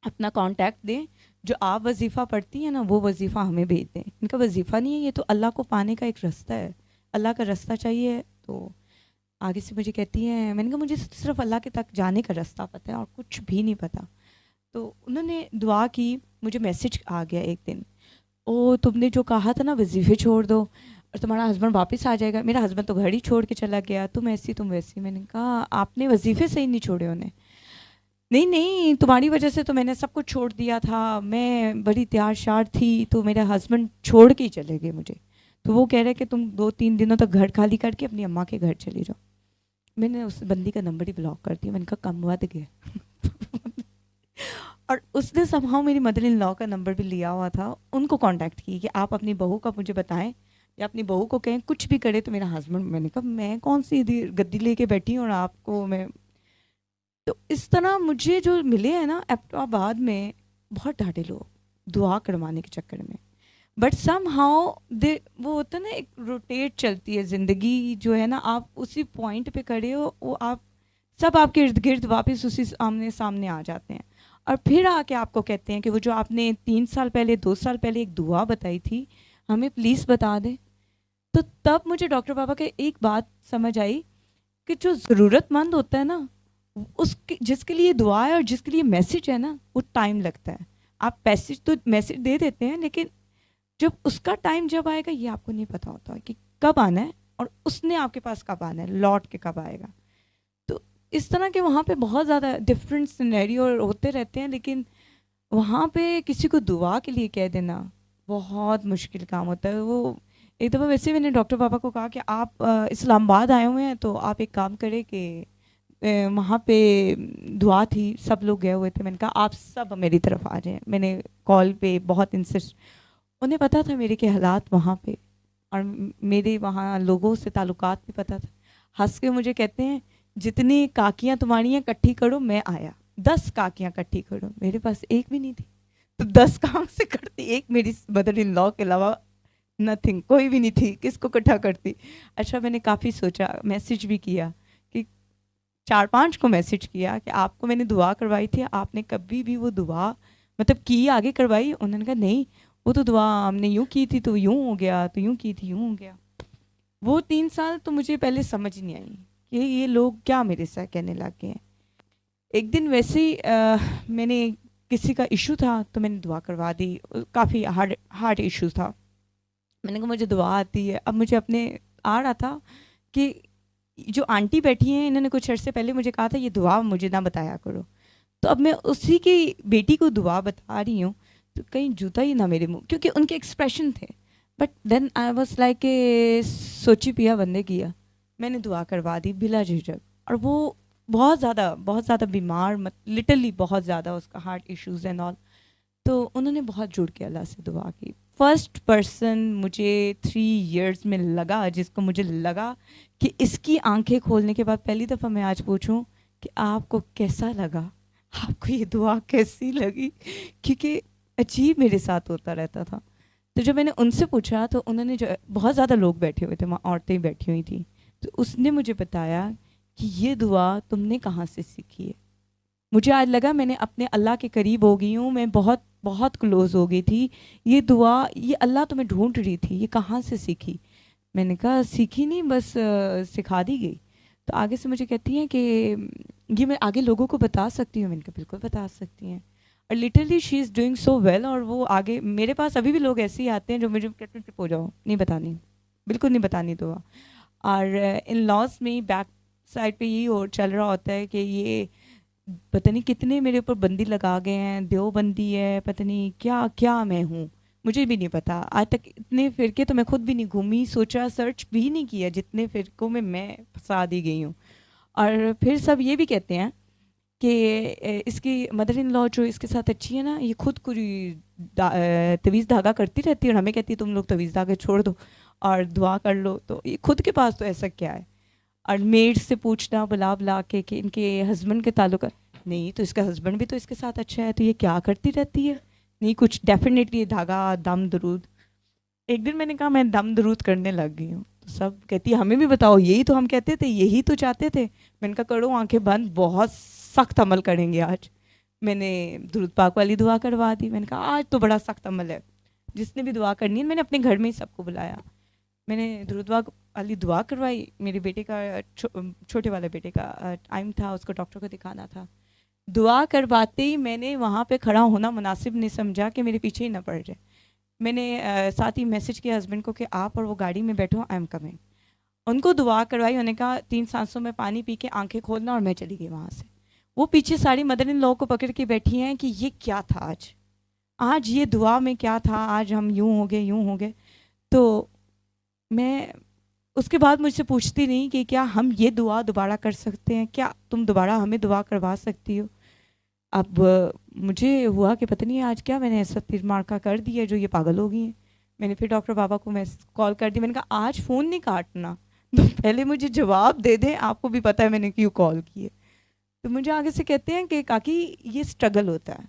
अपना कांटेक्ट दें, जो आप वजीफ़ा पढ़ती हैं ना वो वजीफ़ा हमें भेज दें। इनका वजीफ़ा नहीं है, ये तो अल्लाह को पाने का एक रास्ता है, अल्लाह का रास्ता चाहिए। तो आगे से मुझे कहती हैं, मैंने कहा मुझे सिर्फ अल्लाह के तक जाने का रास्ता पता है और कुछ भी नहीं पता। तो उन्होंने दुआ की, मुझे मैसेज आ गया एक दिन, ओ तुमने जो कहा था ना वजीफ़े छोड़ दो और तुम्हारा हस्बैंड वापस आ जाएगा। मेरा हस्बैंड तो घर ही छोड़ के चला गया, तुम ऐसी तुम वैसी। मैंने कहा आपने वजीफ़े सही नहीं छोड़े उन्हें। नहीं नहीं, तुम्हारी वजह से तो मैंने सब कुछ छोड़ दिया था, मैं बड़ी तैयार श्यार थी, तो मेरे हस्बैंड छोड़ के ही चले गए मुझे। तो वो कह रहे कि तुम 2-3 दिनों तक घर खाली करके अपनी अम्मा के घर चली जाओ। मैंने उस बंदी का नंबर ही ब्लॉक कर दिया। मैंने कहा कम हुआ तो गया। और उसने समहाउ मेरी मदर इन लॉ का नंबर भी लिया हुआ था, उनको कांटेक्ट की कि आप अपनी बहू का मुझे बताएं, या अपनी बहू को कहें कुछ भी करे तो मेरा हस्बैंड। मैंने कहा मैं कौन सी गद्दी लेके बैठी हूँ और आपको मैं। तो इस तरह मुझे जो मिले हैं ना एबटाबाद में बहुत डांटे लोग दुआ करवाने के चक्कर में, बट सम हाउ दे वो होता है ना, एक रोटेट चलती है ज़िंदगी जो है ना, आप उसी पॉइंट पे खड़े हो, वो आप सब आपके इर्द गिर्द वापस उसी आमने सामने आ जाते हैं, और फिर आके आपको कहते हैं कि वो जो आपने 3 साल पहले 2 साल पहले एक दुआ बताई थी हमें प्लीज़ बता दें। तो तब मुझे डॉक्टर बाबा के एक बात समझ आई कि जो ज़रूरतमंद होता है ना, उसके जिसके लिए दुआ है और जिसके लिए मैसेज है ना, वो टाइम लगता है। आप पैसेज तो मैसेज दे देते हैं, लेकिन जब उसका टाइम जब आएगा ये आपको नहीं पता होता कि कब आना है और उसने आपके पास कब आना है, लौट के कब आएगा। तो इस तरह के वहाँ पे बहुत ज़्यादा डिफरेंट सिनेरियो होते रहते हैं, लेकिन वहाँ पे किसी को दुआ के लिए कह देना बहुत मुश्किल काम होता है। वो एक दफ़ा वैसे मैंने डॉक्टर पापा को कहा कि आप इस्लामाबाद आए हुए हैं तो आप एक काम करें कि वहाँ पे दुआ थी, सब लोग गए हुए थे, मैंने कहा आप सब मेरी तरफ आ जाएं। मैंने कॉल पे बहुत इंसिस्ट, उन्हें पता था मेरे के हालात वहाँ पे, और मेरे वहाँ लोगों से ताल्लुकात भी पता था। हंस के मुझे कहते हैं जितनी काकियाँ तुम्हारी हैं इकट्ठी करो, मैं आया 10 काकियाँ इकट्ठी करो, मेरे पास एक भी नहीं थी, तो 10 कहाँ से करती, एक मेरी मदर इन लॉ के अलावा नथिंग, कोई भी नहीं थी, किसको इकट्ठा करती। अच्छा मैंने काफ़ी सोचा, मैसेज भी किया कि 4-5 को मैसेज किया कि आपको मैंने दुआ करवाई थी, आपने कभी भी वो दुआ मतलब की आगे करवाई? उन्होंने कहा नहीं, वो तो दुआ हमने यूँ की थी तो यूँ हो गया, तो यूँ की थी यूँ हो गया। वो 3 साल तो मुझे पहले समझ नहीं आई कि ये लोग क्या मेरे साथ कहने लग गए हैं। एक दिन वैसे ही मैंने किसी का इशू था तो मैंने दुआ करवा दी। काफ़ी हार्ड इशू था। मैंने कहा मुझे दुआ आती है। अब मुझे अपने आ रहा था कि जो आंटी बैठी हैं इन्होंने कुछ अर्से पहले मुझे कहा था ये दुआ मुझे ना बताया करो, तो अब मैं उसी की बेटी को दुआ बता रही हूँ तो कहीं जूता ही ना मेरे मुंह, क्योंकि उनके एक्सप्रेशन थे। But then I was like सोची पिया बंदे किया। मैंने दुआ करवा दी बिला झिझक। और वो बहुत ज़्यादा बीमार, लिटरली बहुत ज़्यादा उसका हार्ट इश्यूज एंड ऑल। तो उन्होंने बहुत जुड़ के अल्लाह से दुआ की। फर्स्ट पर्सन मुझे 3 years में लगा जिसको मुझे लगा कि इसकी आंखें खोलने के बाद पहली दफ़ा मैं आज पूछूं कि आपको कैसा लगा, आपको ये दुआ कैसी लगी, क्योंकि अजीब मेरे साथ होता रहता था। तो जब मैंने उनसे पूछा तो उन्होंने, जो बहुत ज़्यादा लोग बैठे हुए थे वहाँ, औरतें बैठी हुई थी, तो उसने मुझे बताया कि ये दुआ तुमने कहाँ से सीखी है। मुझे आज लगा मैंने अपने अल्लाह के करीब हो गई हूँ, मैं बहुत बहुत क्लोज हो गई थी। ये दुआ, ये अल्लाह तो मैं ढूंढ रही थी, ये कहाँ से सीखी। मैंने कहा सीखी नहीं, बस सिखा दी गई। तो आगे से मुझे कहती हैं कि ये मैं आगे लोगों को बता सकती हूँ। मैंने कहा बिल्कुल बता सकती हैं। और literally she is doing so well. और वो आगे मेरे पास अभी भी लोग ऐसे ही आते हैं जो मुझे कहते हैं चुप हो जाओ, नहीं बतानी, बिल्कुल नहीं बतानी दुआ। और इन लॉज में बैक साइड पे यही और चल रहा होता है कि ये पता नहीं कितने मेरे ऊपर बंदी लगा गए हैं, देवबंदी है, पता नहीं क्या क्या मैं हूँ, मुझे भी नहीं पता। आज तक इतने फ़िरके तो मैं खुद भी नहीं घूमी, सोचा, सर्च भी नहीं किया जितने फ़िरकों में मैं फंसा दी गई हूँ। और फिर सब ये भी कहते हैं कि इसकी मदर इन लॉ जो इसके साथ अच्छी है ना, ये खुद कोई तवीज़ धागा करती रहती है और हमें कहती है तुम लोग तवीज़ धागे छोड़ दो और दुआ कर लो। तो ये खुद के पास तो ऐसा क्या है। और मेड से पूछना बुला बुला के कि इनके हस्बैंड के ताल्लुक, नहीं तो इसका हस्बैंड भी तो इसके साथ अच्छा है, तो ये क्या करती रहती है, नहीं कुछ डेफिनेटली धागा दम दरूद। एक दिन मैंने कहा मैं दम दरूद करने लग गई हूँ, तो सब कहती है हमें भी बताओ, यही तो हम कहते थे, यही तो चाहते थे। मैंने कहा करो आंखें बंद, बहुत सख्त अमल करेंगे आज। मैंने दुरूद पाक वाली दुआ करवा दी। मैंने कहा आज तो बड़ा सख्त अमल है, जिसने भी दुआ करनी है। मैंने अपने घर में ही सबको बुलाया, मैंने दुरूद पाक वाली दुआ करवाई। मेरे बेटे का छोटे वाले बेटे का टाइम था, उसको डॉक्टर को दिखाना था। दुआ करवाते ही मैंने वहाँ पे खड़ा होना मुनासिब नहीं समझा कि मेरे पीछे ही ना पड़ जाए। मैंने साथ ही मैसेज किया हस्बैंड को कि आप और वो गाड़ी में बैठो, आई एम कमिंग। उनको दुआ करवाई, उन्होंने कहा 3 सांसों में पानी पी के आंखें खोलना, और मैं चली गई वहाँ से। वो पीछे सारी मदर इन लॉ को पकड़ के बैठी हैं कि ये क्या था आज ये दुआ में क्या था, आज हम यूँ हो गए। तो मैं उसके बाद मुझसे पूछती नहीं कि क्या हम ये दुआ दोबारा कर सकते हैं, क्या तुम दोबारा हमें दुआ करवा सकती हो। अब मुझे हुआ कि पता नहीं आज क्या मैंने ऐसा तीर मारका कर दिया जो ये पागल हो गई हैं। मैंने फिर डॉक्टर बाबा को मैं कॉल कर दी। मैंने कहा आज फ़ोन नहीं काटना, तो पहले मुझे जवाब दे दें, आपको भी पता है मैंने क्यों कॉल की है। तो मुझे आगे से कहते हैं कि काकी ये स्ट्रगल होता है,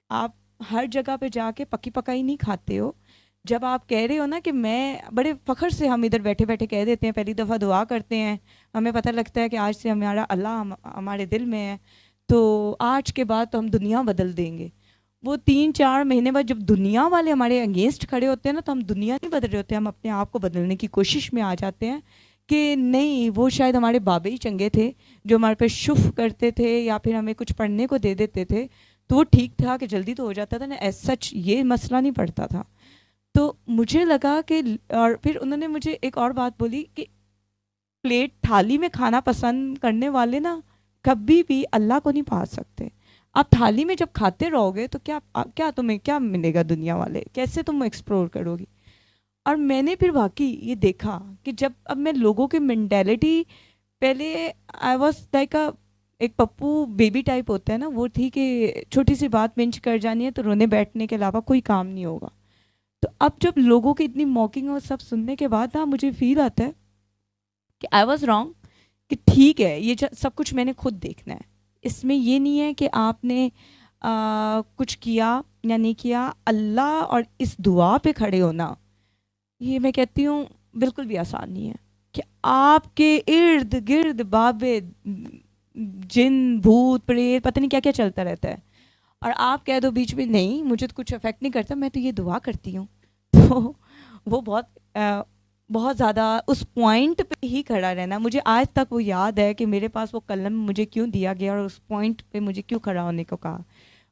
आप हर जगह पे जाके पकी पकाई नहीं खाते हो। जब आप कह रहे हो ना कि मैं, बड़े फ़ख्र से हम इधर बैठे बैठे कह देते हैं, पहली दफ़ा दुआ करते हैं, हमें पता लगता है कि आज से हमारा अल्लाह हमारे दिल में है, तो आज के बाद तो हम दुनिया बदल देंगे। वो 3-4 महीने बाद जब दुनिया वाले हमारे अगेंस्ट खड़े होते हैं ना, तो हम दुनिया नहीं बदल रहे होते, हम अपने आप को बदलने की कोशिश में आ जाते हैं कि नहीं, वो शायद हमारे बाबे ही चंगे थे जो हमारे पे शुफ करते थे या फिर हमें कुछ पढ़ने को दे देते थे, तो वो ठीक था कि जल्दी तो हो जाता था ना, एज सच ये मसला नहीं पड़ता था। तो मुझे लगा कि, और फिर उन्होंने मुझे एक और बात बोली कि प्लेट थाली में खाना पसंद करने वाले ना कभी भी अल्लाह को नहीं पा सकते। आप थाली में जब खाते रहोगे तो क्या तुम्हें क्या मिलेगा, दुनिया वाले कैसे तुम एक्सप्लोर करोगी। और मैंने फिर वाकई ये देखा कि जब अब मैं लोगों की मेंटालिटी, पहले आई वॉज लाइक एक पप्पू बेबी टाइप होता है ना, वो थी कि छोटी सी बात मिंच कर जानी है तो रोने बैठने के अलावा कोई काम नहीं होगा। तो अब जब लोगों की इतनी मॉकिंग और सब सुनने के बाद ना मुझे फील आता है कि आई वॉज रॉन्ग, कि ठीक है ये सब कुछ मैंने खुद देखना है। इसमें ये नहीं है कि आपने कुछ किया या नहीं किया। अल्लाह और इस दुआ पे खड़े होना, ये मैं कहती हूँ बिल्कुल भी आसान नहीं है। कि आपके इर्द गिर्द बाबे जिन भूत प्रेत पता नहीं क्या क्या चलता रहता है, और आप कह दो बीच में नहीं मुझे तो कुछ अफेक्ट नहीं करता, मैं तो ये दुआ करती हूँ, तो वो बहुत ज़्यादा उस पॉइंट पे ही खड़ा रहना। मुझे आज तक वो याद है कि मेरे पास वो कलम मुझे क्यों दिया गया और उस पॉइंट पे मुझे क्यों खड़ा होने को कहा।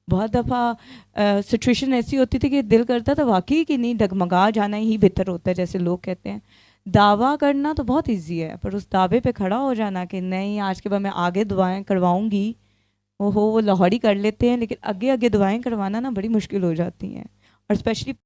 बहुत दफ़ा सिचुएशन ऐसी होती थी कि दिल करता था वाकई कि नहीं, डगमगा जाना ही बेहतर होता है, जैसे लोग कहते हैं। दावा करना तो बहुत इजी है, पर उस दावे पे खड़ा हो जाना कि नहीं आज के बाद मैं आगे दुआएं करवाऊंगी, वो लाहौरी कर लेते हैं, लेकिन आगे आगे दुआएं करवाना ना बड़ी मुश्किल हो जाती हैं। और स्पेशली